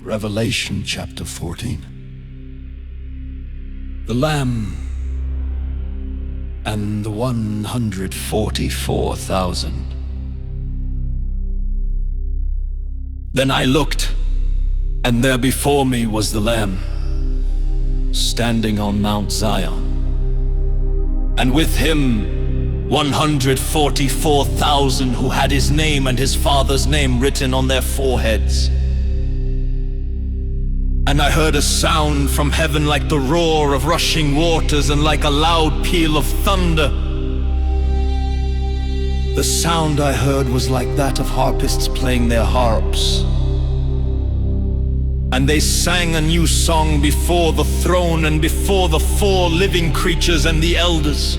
Revelation chapter 14. The Lamb and the 144,000. Then I looked, and there before me was the Lamb, standing on Mount Zion, and with him 144,000 who had his name and his Father's name written on their foreheads. And I heard a sound from heaven like the roar of rushing waters and like a loud peal of thunder. The sound I heard was like that of harpists playing their harps. And they sang a new song before the throne and before the four living creatures and the elders.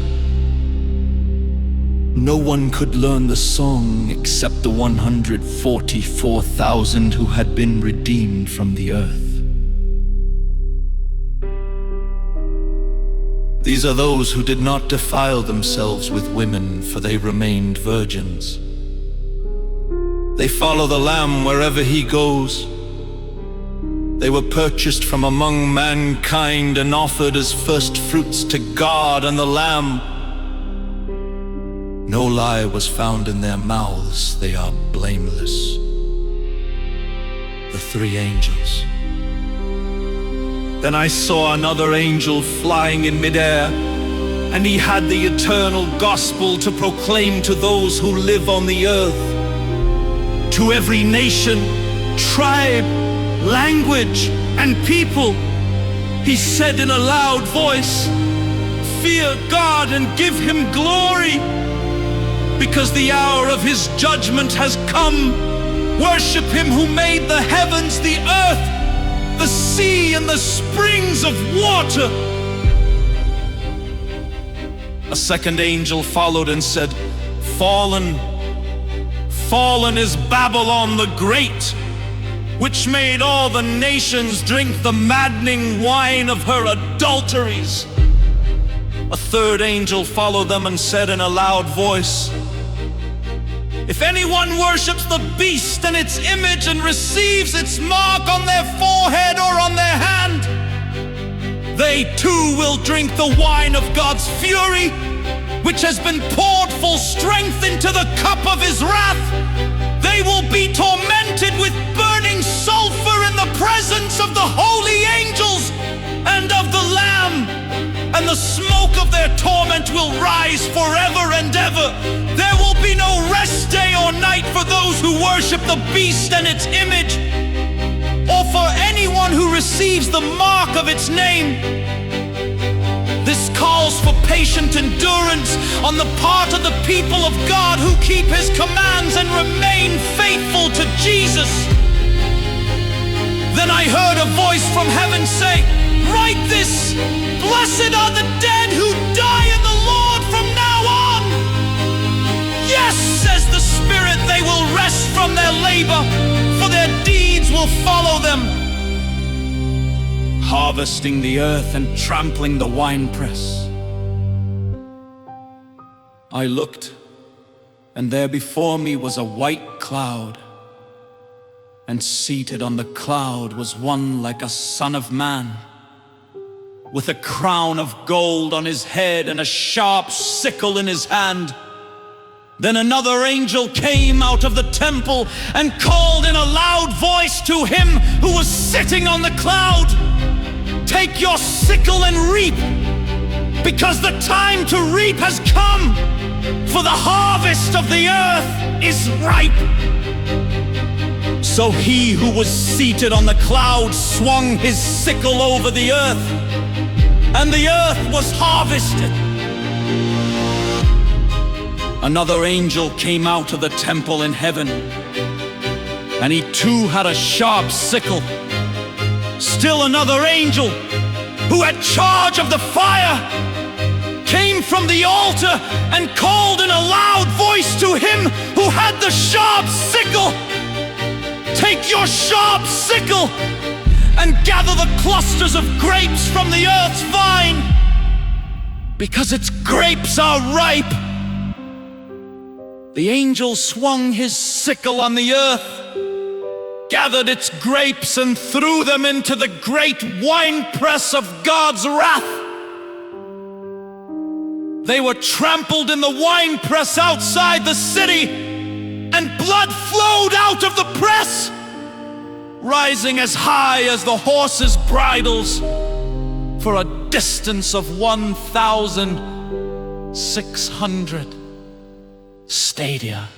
No one could learn the song except the 144,000 who had been redeemed from the earth. These are those who did not defile themselves with women, for they remained virgins. They follow the Lamb wherever he goes. They were purchased from among mankind and offered as first fruits to God and the Lamb. No lie was found in their mouths, they are blameless. The three angels. Then I saw another angel flying in midair, and he had the eternal gospel to proclaim to those who live on the earth, to every nation, tribe, language, and people. He said in a loud voice, "Fear God and give him glory, because the hour of his judgment has come. Worship him who made the heavens, the earth, the sea, and the springs of water." A second angel followed and said, "Fallen, fallen is Babylon the Great, which made all the nations drink the maddening wine of her adulteries." A third angel followed them and said in a loud voice, "If anyone worships the beast and its image and receives its mark on their forehead or on their hand, they too will drink the wine of God's fury, which has been poured full strength into the cup of his wrath. They will be tormented with burning sulfur in the presence of the holy angels and of the Lamb, and the smoke of their torment will rise forever and ever. There will be no rest day or night for those who worship the beast and its image, or for anyone who receives the mark of its name." This calls for patient endurance on the part of the people of God who keep his commands and remain faithful to Jesus. Then I heard a voice from heaven say, "Write this, blessed are the dead who die in the Lord from now on. Yes, says the Spirit, they will rest from their labor, for their deeds will follow them." Harvesting the earth and trampling the winepress. I looked, and there before me was a white cloud, and seated on the cloud was one like a son of man, with a crown of gold on his head and a sharp sickle in his hand. Then another angel came out of the temple and called in a loud voice to him who was sitting on the cloud, "Take your sickle and reap, because the time to reap has come, for the harvest of the earth is ripe." So he who was seated on the cloud swung his sickle over the earth, and the earth was harvested. Another angel came out of the temple in heaven, and he too had a sharp sickle. Still another angel, who had charge of the fire, came from the altar and called in a loud voice to him who had the sharp sickle, "Take your sharp sickle and gather the clusters of grapes from the earth's vine, because its grapes are ripe." The angel swung his sickle on the earth, gathered its grapes and threw them into the great winepress of God's wrath. They were trampled in the winepress outside the city, and blood flowed out of the press, rising as high as the horses' bridles for a distance of 1,600 stadia.